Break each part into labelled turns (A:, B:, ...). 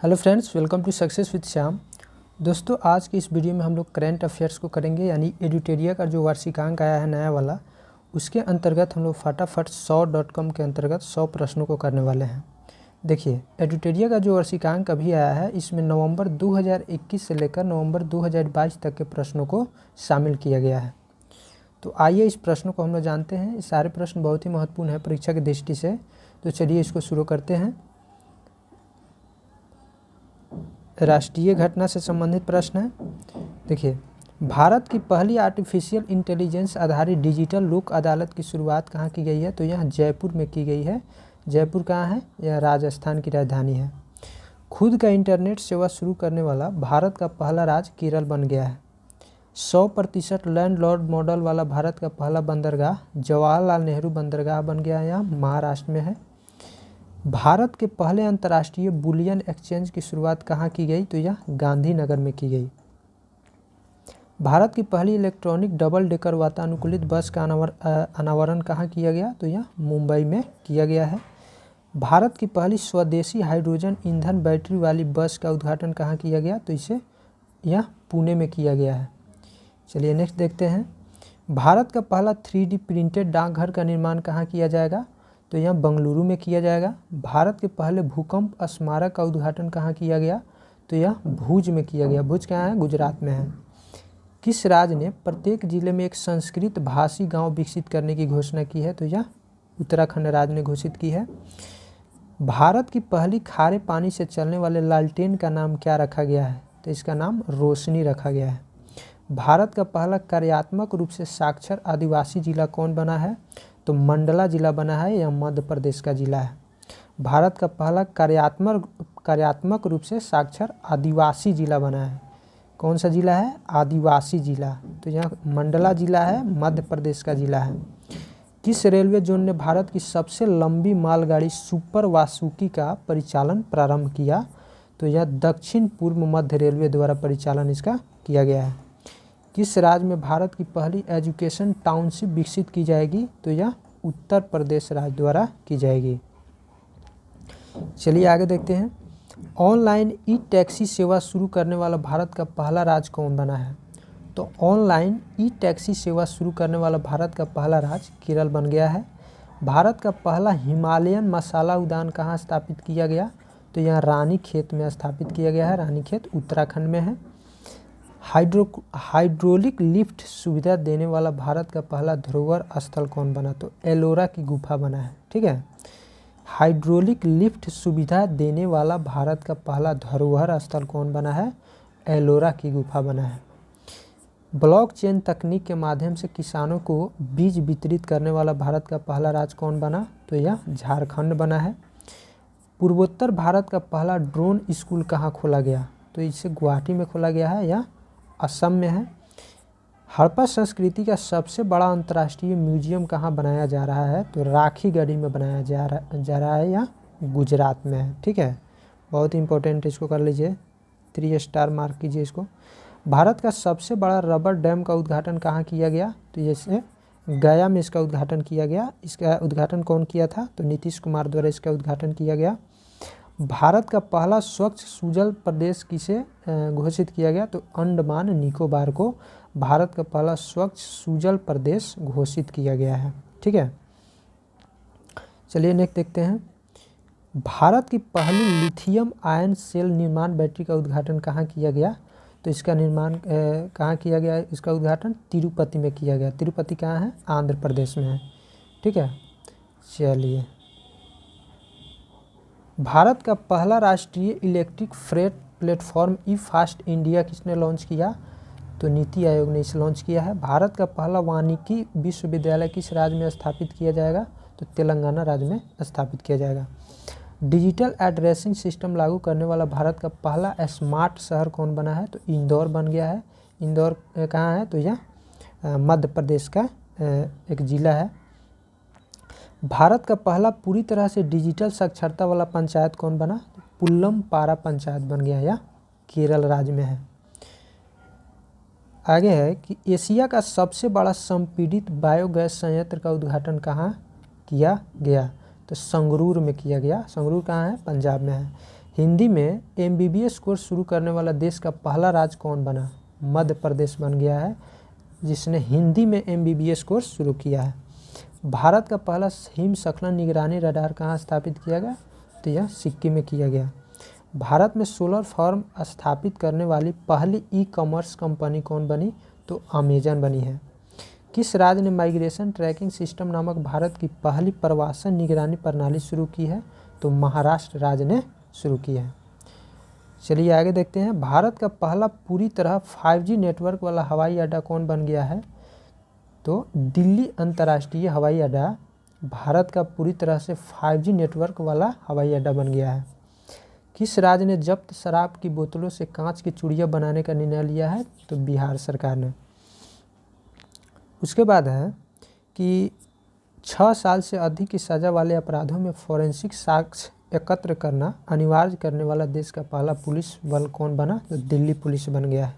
A: Hello friends, welcome to success with Shyam. दोस्तों, आज की इस वीडियो में हम लोग करंट अफेयर्स को करेंगे, यानी एडुटेरिया का जो वार्षिकांक आया है नया वाला, उसके अंतर्गत हम लोग फटाफट 100.com के अंतर्गत 100 प्रश्नों को करने वाले हैं। देखिए, एडुटेरिया का जो वार्षिकांक अभी आया है, इसमें नवंबर 2021 से लेकर नवंबर 2022 तक के प्रश्नों को शामिल किया गया है। तो आइए इस प्रश्न को हम लोग जानते हैं। ये सारे प्रश्न बहुत ही महत्वपूर्ण है परीक्षा की दृष्टि से। तो चलिए इसको शुरू करते हैं। राष्ट्रीय घटना से संबंधित प्रश्न है। देखिए, भारत की पहली आर्टिफिशियल इंटेलिजेंस आधारित डिजिटल लोक अदालत की शुरुआत कहाँ की गई है? तो यह जयपुर में की गई है। जयपुर कहाँ है? यह राजस्थान की राजधानी है। खुद का इंटरनेट सेवा शुरू करने वाला भारत का पहला राज्य केरल बन गया है। 100% लैंडलॉर्ड मॉडल वाला भारत का पहला बंदरगाह जवाहरलाल नेहरू बंदरगाह बन गया है। यह महाराष्ट्र में है। भारत के पहले अंतर्राष्ट्रीय बुलियन एक्सचेंज की शुरुआत कहाँ की गई? तो यह गांधीनगर में की गई। भारत की पहली इलेक्ट्रॉनिक डबल डेकर वातानुकूलित बस का अनावरण कहाँ किया गया? तो यह मुंबई में किया गया है। भारत की पहली स्वदेशी हाइड्रोजन ईंधन बैटरी वाली बस का उद्घाटन कहाँ किया गया? तो इसे यह पुणे में किया गया है। चलिए नेक्स्ट देखते हैं। भारत का पहला 3D प्रिंटेड डाकघर का निर्माण कहाँ किया जाएगा? तो यह बेंगलुरु में किया जाएगा। भारत के पहले भूकंप स्मारक का उद्घाटन कहाँ किया गया? तो यह भुज में किया गया। भुज कहाँ है? गुजरात में है। किस राज्य ने प्रत्येक जिले में एक संस्कृत भाषी गांव विकसित करने की घोषणा की है? तो यह उत्तराखंड राज्य ने घोषित की है। भारत की पहली खारे पानी से चलने वाले लालटेन का नाम क्या रखा गया है? तो इसका नाम रोशनी रखा गया है। भारत का पहला कार्यात्मक रूप से साक्षर आदिवासी जिला कौन बना है? तो मंडला जिला बना है। यह मध्य प्रदेश का जिला है। भारत का पहला कार्यात्मक रूप से साक्षर आदिवासी जिला बना है। कौन सा जिला है? आदिवासी जिला। तो यह मंडला जिला है, मध्य प्रदेश का जिला है। किस रेलवे जोन ने भारत की सबसे लंबी मालगाड़ी सुपर वासुकी का परिचालन प्रारंभ किया? तो यह दक्षिण पूर्व मध्य रेलवे द्वारा परिचालन इसका किया गया है। किस राज्य में भारत की पहली एजुकेशन टाउनशिप विकसित की जाएगी? तो यह उत्तर प्रदेश राज्य द्वारा की जाएगी। चलिए आगे देखते हैं। ऑनलाइन ई टैक्सी सेवा शुरू करने वाला भारत का पहला राज्य कौन बना है? तो ऑनलाइन ई टैक्सी सेवा शुरू करने वाला भारत का पहला राज्य केरल बन गया है। भारत का पहला हिमालयन मसाला उद्यान कहाँ स्थापित किया गया? तो यह रानीखेत में स्थापित किया गया है। रानीखेत उत्तराखंड में है। हाइड्रोलिक लिफ्ट सुविधा देने वाला भारत का पहला धरोहर स्थल कौन बना? तो एलोरा की गुफा बना है। ठीक है। हाइड्रोलिक लिफ्ट सुविधा देने वाला भारत का पहला धरोहर स्थल कौन बना है? एलोरा की गुफा बना है। ब्लॉकचेन तकनीक के माध्यम से किसानों को बीज वितरित करने वाला भारत का पहला राज्य कौन बना? तो यह झारखंड बना है। पूर्वोत्तर भारत का पहला ड्रोन स्कूल कहाँ खोला गया? तो इसे गुवाहाटी में खोला गया है या असम में है। हड़प्पा संस्कृति का सबसे बड़ा अंतर्राष्ट्रीय म्यूजियम कहाँ बनाया जा रहा है? तो राखीगढ़ी में बनाया जा रहा है या गुजरात में है। ठीक है, बहुत इंपॉर्टेंट, इसको कर लीजिए, 3 स्टार मार्क कीजिए इसको। भारत का सबसे बड़ा रबर डैम का उद्घाटन कहाँ किया गया? तो जैसे गया में इसका उद्घाटन किया गया। इसका उद्घाटन कौन किया था? तो नीतीश कुमार द्वारा इसका उद्घाटन किया गया। भारत का पहला स्वच्छ सुजल प्रदेश किसे घोषित किया गया? तो अंडमान निकोबार को भारत का पहला स्वच्छ सुजल प्रदेश घोषित किया गया है। ठीक है। चलिए नेक्स्ट देखते हैं। भारत की पहली लिथियम आयन सेल निर्माण बैटरी का उद्घाटन कहाँ किया गया? तो इसका निर्माण कहाँ किया गया? इसका उद्घाटन तिरुपति में किया गया। तिरुपति कहाँ है? आंध्र प्रदेश में है। ठीक है। चलिए, भारत का पहला राष्ट्रीय इलेक्ट्रिक फ्रेट प्लेटफॉर्म ई फास्ट इंडिया किसने लॉन्च किया? तो नीति आयोग ने इसे लॉन्च किया है। भारत का पहला वानिकी विश्वविद्यालय किस राज्य में स्थापित किया जाएगा? तो तेलंगाना राज्य में स्थापित किया जाएगा। डिजिटल एड्रेसिंग सिस्टम लागू करने वाला भारत का पहला स्मार्ट शहर कौन बना है? तो इंदौर बन गया है। इंदौर कहाँ है? तो यह मध्य प्रदेश का एक जिला है। भारत का पहला पूरी तरह से डिजिटल साक्षरता वाला पंचायत कौन बना? पुल्लम पारा पंचायत बन गया या केरल राज्य में है। आगे है कि एशिया का सबसे बड़ा संपीड़ित बायोगैस संयंत्र का उद्घाटन कहाँ किया गया? तो संगरूर में किया गया। संगरूर कहाँ है? पंजाब में है। हिंदी में MBBS कोर्स शुरू करने वाला देश का पहला राज्य कौन बना? मध्य प्रदेश बन गया है जिसने हिंदी में MBBS कोर्स शुरू किया है। भारत का पहला हिमस्खलन निगरानी रडार कहाँ स्थापित किया गया? तो यह सिक्किम में किया गया। भारत में सोलर फार्म स्थापित करने वाली पहली ई-कॉमर्स कंपनी कौन बनी? तो अमेजन बनी है। किस राज्य ने माइग्रेशन ट्रैकिंग सिस्टम नामक भारत की पहली प्रवासन निगरानी प्रणाली शुरू की है? तो महाराष्ट्र राज्य ने शुरू की है। चलिए आगे देखते हैं। भारत का पहला पूरी तरह 5G नेटवर्क वाला हवाई अड्डा कौन बन गया है? तो दिल्ली अंतर्राष्ट्रीय हवाई अड्डा भारत का पूरी तरह से 5G नेटवर्क वाला हवाई अड्डा बन गया है। किस राज्य ने जब्त शराब की बोतलों से कांच की चूड़ियाँ बनाने का निर्णय लिया है? तो बिहार सरकार ने। उसके बाद है कि 6 साल से अधिक की सज़ा वाले अपराधों में फोरेंसिक साक्ष्य एकत्र करना अनिवार्य करने वाला देश का पहला पुलिस बल कौन बना? तो दिल्ली पुलिस बन गया है।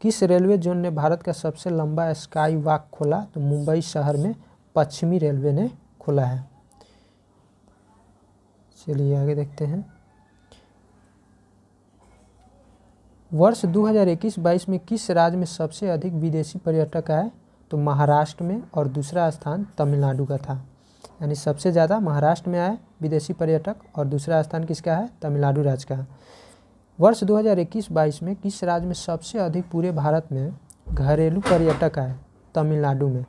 A: किस रेलवे जोन ने भारत का सबसे लंबा स्काई वॉक खोला? तो मुंबई शहर में पश्चिमी रेलवे ने खोला है। चलिए आगे देखते हैं। वर्ष 2021-22 में किस राज्य में सबसे अधिक विदेशी पर्यटक आए? तो महाराष्ट्र में, और दूसरा स्थान तमिलनाडु का था। यानी सबसे ज़्यादा महाराष्ट्र में आए विदेशी पर्यटक और दूसरा स्थान किसका है? तमिलनाडु राज्य का। वर्ष 2021-22 में किस राज्य में सबसे अधिक पूरे भारत में घरेलू पर्यटक आए? तमिलनाडु में।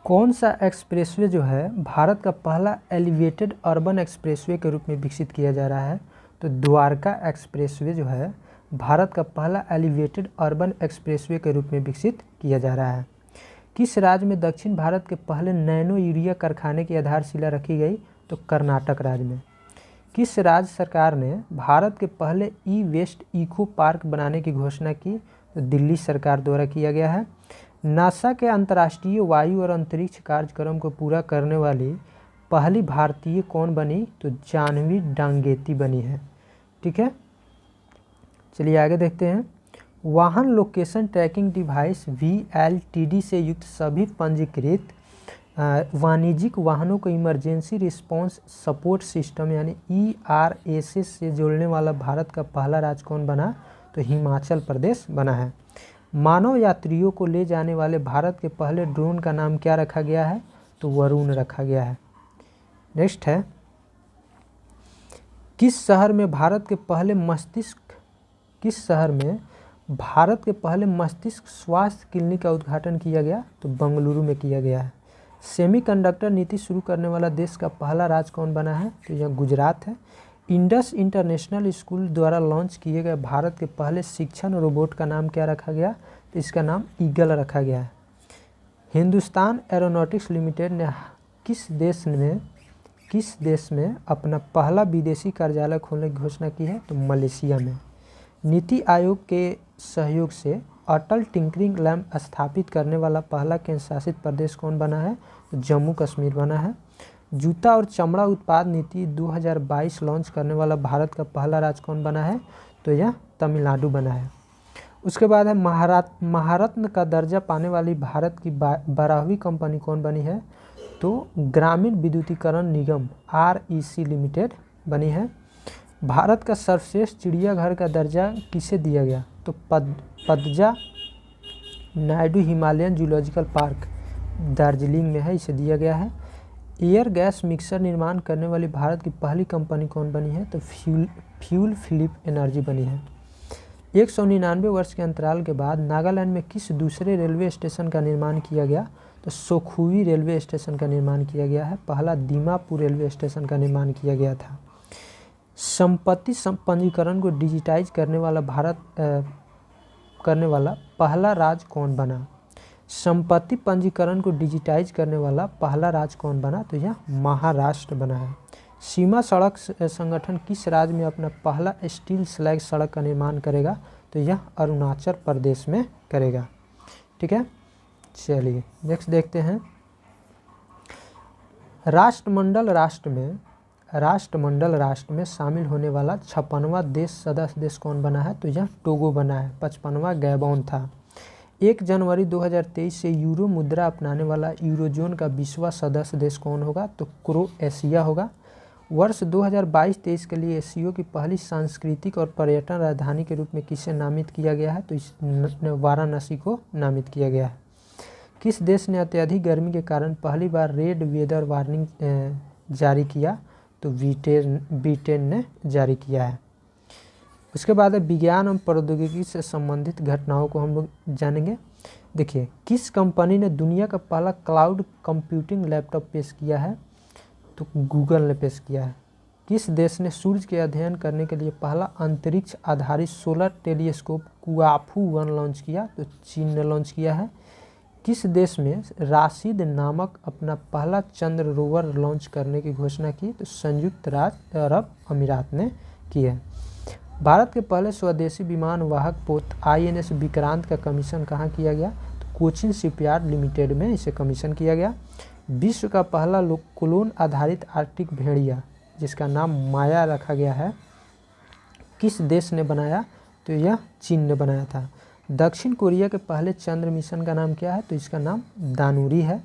A: कौन सा एक्सप्रेसवे जो है भारत का पहला एलिवेटेड अर्बन एक्सप्रेसवे के रूप में विकसित किया जा रहा है? तो द्वारका एक्सप्रेसवे जो है भारत का पहला एलिवेटेड अर्बन एक्सप्रेसवे के रूप में विकसित किया जा रहा है। किस राज्य में दक्षिण भारत के पहले नैनो यूरिया कारखाने की आधारशिला रखी गई? तो कर्नाटक राज्य में। किस राज्य सरकार ने भारत के पहले ई-वेस्ट इको पार्क बनाने की घोषणा की? तो दिल्ली सरकार द्वारा किया गया है। नासा के अंतर्राष्ट्रीय वायु और अंतरिक्ष कार्यक्रम को पूरा करने वाली पहली भारतीय कौन बनी? तो जाह्नवी डांगेती बनी है। ठीक है, चलिए आगे देखते हैं। वाहन लोकेशन ट्रैकिंग डिवाइस VLTD से युक्त सभी पंजीकृत वाणिज्यिक वाहनों को इमरजेंसी रिस्पांस सपोर्ट सिस्टम यानी ERSS से जोड़ने वाला भारत का पहला राज्य कौन बना? तो हिमाचल प्रदेश बना है। मानव यात्रियों को ले जाने वाले भारत के पहले ड्रोन का नाम क्या रखा गया है? तो वरुण रखा गया है। नेक्स्ट है, किस शहर में भारत के पहले मस्तिष्क स्वास्थ्य क्लिनिक का उद्घाटन किया गया? तो बेंगलुरु में किया गया है। सेमीकंडक्टर नीति शुरू करने वाला देश का पहला राज्य कौन बना है? तो यह गुजरात है। इंडस इंटरनेशनल स्कूल द्वारा लॉन्च किए गए भारत के पहले शिक्षण रोबोट का नाम क्या रखा गया? तो इसका नाम ईगल रखा गया है। हिंदुस्तान एरोनॉटिक्स लिमिटेड ने किस देश में अपना पहला विदेशी कार्यालय खोलने की घोषणा की है? तो मलेशिया में। नीति आयोग के सहयोग से अटल टिंकरिंग लैब स्थापित करने वाला पहला केंद्र शासित प्रदेश कौन बना है? तो जम्मू कश्मीर बना है। जूता और चमड़ा उत्पाद नीति 2022 लॉन्च करने वाला भारत का पहला राज्य कौन बना है? तो यह तमिलनाडु बना है। उसके बाद है महारत्न का दर्जा पाने वाली भारत की 12वीं कंपनी कौन बनी है? तो ग्रामीण विद्युतीकरण निगम REC लिमिटेड बनी है। भारत का सर्वश्रेष्ठ चिड़ियाघर का दर्जा किसे दिया गया? तो Padmaja Naidu Himalayan zoological park Darjeeling में है, इसे दिया गया है। एयर गैस मिक्सर निर्माण करने वाली भारत की पहली कंपनी कौन बनी है? तो फ्यूल फिलिप एनर्जी बनी है। 199 वर्ष के अंतराल के बाद नागालैंड में किस दूसरे रेलवे स्टेशन का निर्माण किया गया? तो सोखुई रेलवे स्टेशन का निर्माण किया गया है। पहला दीमापुर रेलवे स्टेशन का निर्माण किया गया था। संपत्ति पंजीकरण को डिजिटाइज करने वाला पहला राज्य कौन बना? संपत्ति पंजीकरण को डिजिटाइज करने वाला पहला राज्य कौन बना? तो यह महाराष्ट्र बना है। सीमा सड़क संगठन किस राज्य में अपना पहला स्टील स्लैग सड़क का निर्माण करेगा? तो यह अरुणाचल प्रदेश में करेगा। ठीक है, चलिए नेक्स्ट देखते हैं। राष्ट्रमंडल राष्ट्र में शामिल होने वाला 56वां देश सदस्य देश कौन बना है? तो यह टोगो बना है। 55वां गैबोन था। 1 जनवरी 2023 से यूरो मुद्रा अपनाने वाला यूरोजोन का 20वां सदस्य देश कौन होगा? तो क्रोएशिया होगा। वर्ष 2022-23 के लिए एशिया की पहली सांस्कृतिक और पर्यटन राजधानी के रूप में किसे नामित किया गया है? तो इस वाराणसी को नामित किया गया है। किस देश ने अत्यधिक गर्मी के कारण पहली बार रेड वेदर वार्निंग जारी किया? तो ब्रिटेन ने जारी किया है। उसके बाद विज्ञान और प्रौद्योगिकी से संबंधित घटनाओं को हम लोग जानेंगे। देखिए, किस कंपनी ने दुनिया का पहला क्लाउड कंप्यूटिंग लैपटॉप पेश किया है? तो गूगल ने पेश किया है। किस देश ने सूर्य के अध्ययन करने के लिए पहला अंतरिक्ष आधारित सोलर टेलीस्कोप कुआफू 1 लॉन्च किया? तो चीन ने लॉन्च किया है। किस देश में राशिद नामक अपना पहला चंद्र रोवर लॉन्च करने की घोषणा की? तो संयुक्त राज्य अरब अमीरात ने की है। भारत के पहले स्वदेशी विमान वाहक पोत INS विक्रांत का कमीशन कहाँ किया गया? तो कोचिन शिपयार्ड लिमिटेड में इसे कमीशन किया गया। विश्व का पहला क्लोन आधारित आर्कटिक भेड़िया जिसका नाम माया रखा गया है, किस देश ने बनाया? तो यह चीन ने बनाया था। दक्षिण कोरिया के पहले चंद्र मिशन का नाम क्या है? तो इसका नाम दानुरी है।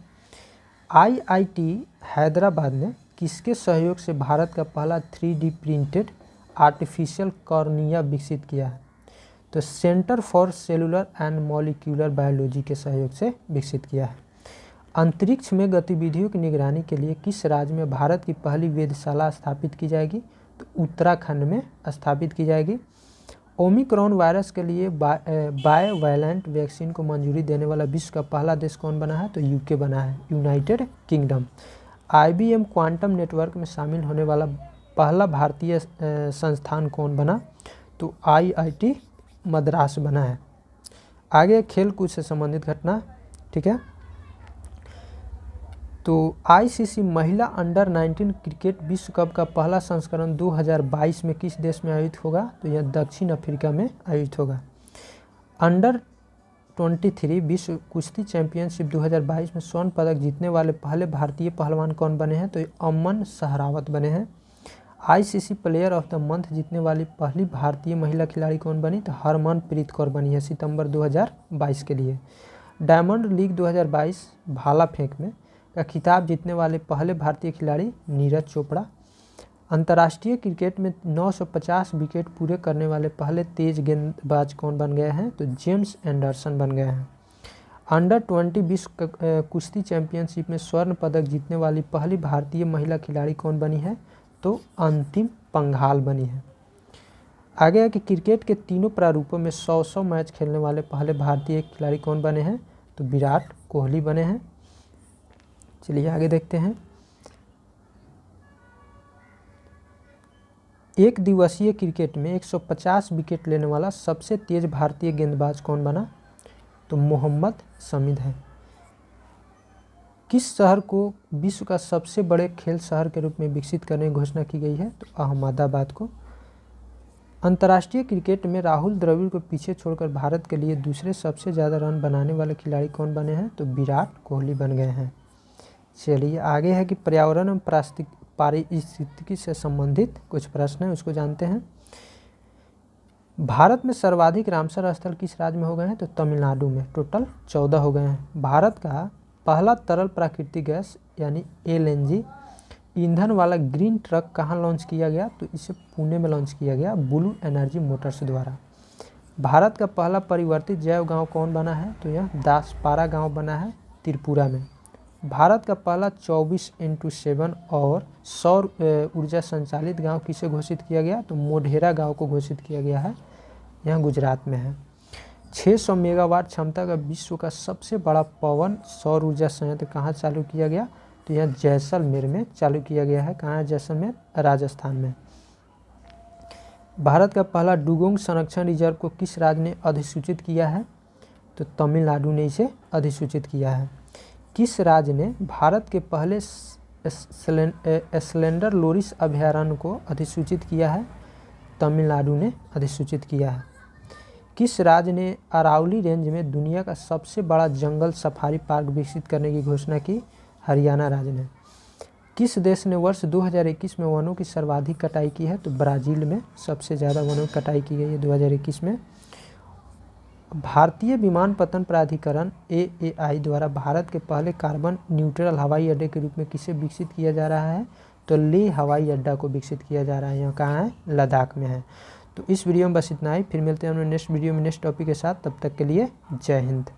A: IIT हैदराबाद ने किसके सहयोग से भारत का पहला 3D प्रिंटेड आर्टिफिशियल कॉर्निया विकसित किया है? तो centre for cellular and molecular biology के सहयोग से विकसित किया है। अंतरिक्ष में गतिविधियों की निगरानी के लिए किस राज्य में भारत की पहली वेधशाला स्थापित की जाएगी? तो उत्तराखंड में स्थापित की जाएगी। ओमिक्रॉन वायरस के लिए बायवैलेंट वैक्सीन को मंजूरी देने वाला विश्व का पहला देश कौन बना है? तो UK बना है, United kingdom. IBM quantum network में शामिल होने वाला पहला भारतीय संस्थान कौन बना? तो IIT मद्रास बना है। आगे खेल कूद से संबंधित घटना, ठीक है। तो ICC महिला अंडर 19 क्रिकेट विश्व कप का पहला संस्करण 2022 में किस देश में आयोजित होगा? तो यह दक्षिण अफ्रीका में आयोजित होगा। अंडर 23 विश्व कुश्ती चैंपियनशिप 2022 में स्वर्ण पदक जीतने वाले पहले भारतीय पहलवान कौन बने हैं? तो अमन सहरावत बने हैं। ICC player of the month जीतने वाली पहली भारतीय महिला खिलाड़ी कौन बनी? तो हरमनप्रीत कौर बनी है सितंबर 2022 के लिए। डायमंड लीग 2022 भाला फेंक में का खिताब जीतने वाले पहले भारतीय खिलाड़ी नीरज चोपड़ा। अंतर्राष्ट्रीय क्रिकेट में 950 विकेट पूरे करने वाले पहले तेज गेंदबाज कौन बन गए हैं? तो जेम्स एंडरसन बन गए हैं। अंडर 20 विश्व कुश्ती चैंपियनशिप में स्वर्ण पदक जीतने वाली पहली भारतीय महिला खिलाड़ी कौन बनी है? तो अंतिम पंघाल बनी है। आगे है कि क्रिकेट के तीनों प्रारूपों में 100 मैच खेलने वाले पहले भारतीय खिलाड़ी कौन बने हैं? तो विराट कोहली बने हैं। चलिए आगे देखते हैं। एक दिवसीय क्रिकेट में 150 विकेट लेने वाला सबसे तेज भारतीय गेंदबाज कौन बना? तो मोहम्मद शमीद है। किस शहर को विश्व का सबसे बड़े खेल शहर के रूप में विकसित करने की घोषणा की गई है? तो अहमदाबाद को। अंतर्राष्ट्रीय क्रिकेट में राहुल द्रविड़ को पीछे छोड़कर भारत के लिए दूसरे सबसे ज़्यादा रन बनाने वाले खिलाड़ी कौन बने हैं? तो विराट कोहली बन गए हैं। चलिए आगे है कि पर्यावरण और पारिस्थितिकी से संबंधित कुछ प्रश्न हैं, उसको जानते हैं। भारत में सर्वाधिक रामसर स्थल किस राज्य में हो गए हैं? तो तमिलनाडु में, टोटल 14 हो गए हैं। भारत का पहला तरल प्राकृतिक गैस यानी LNG ईंधन वाला ग्रीन ट्रक कहाँ लॉन्च किया गया? तो इसे पुणे में लॉन्च किया गया ब्लू एनर्जी मोटर्स द्वारा। भारत का पहला परिवर्तित जैव गांव कौन बना है? तो यह दासपारा गांव बना है त्रिपुरा में। भारत का पहला 24x7 और सौर ऊर्जा संचालित गांव किसे घोषित किया गया? तो मोढेरा गांव को घोषित किया गया है, यह गुजरात में है। 600 मेगावाट क्षमता का विश्व का सबसे बड़ा पवन सौर ऊर्जा संयंत्र कहाँ चालू किया गया? तो यह जैसलमेर में चालू किया गया है। कहाँ है जैसलमेर? राजस्थान में। भारत का पहला डुगोंग संरक्षण रिजर्व को किस राज्य ने अधिसूचित किया है? तो तमिलनाडु ने इसे अधिसूचित किया है। किस राज्य ने भारत के पहले स्लेंडर लोरिस अभयारण्य को अधिसूचित किया है? तमिलनाडु ने अधिसूचित किया है। किस राज्य ने अरावली रेंज में दुनिया का सबसे बड़ा जंगल सफारी पार्क विकसित करने की घोषणा की? हरियाणा राज्य ने। किस देश ने वर्ष 2021 में वनों की सर्वाधिक कटाई की है? तो ब्राज़ील में सबसे ज़्यादा वनों की कटाई की गई है 2021 में। भारतीय विमानपत्तन प्राधिकरण AAI द्वारा भारत के पहले कार्बन न्यूट्रल हवाई अड्डे के रूप में किसे विकसित किया जा रहा है? तो लेह हवाई अड्डा को विकसित किया जा रहा है। यहाँ कहाँ है? लद्दाख में है। तो इस वीडियो में बस इतना ही, फिर मिलते हैं हम नेक्स्ट वीडियो में नेक्स्ट टॉपिक के साथ। तब तक के लिए जय हिंद।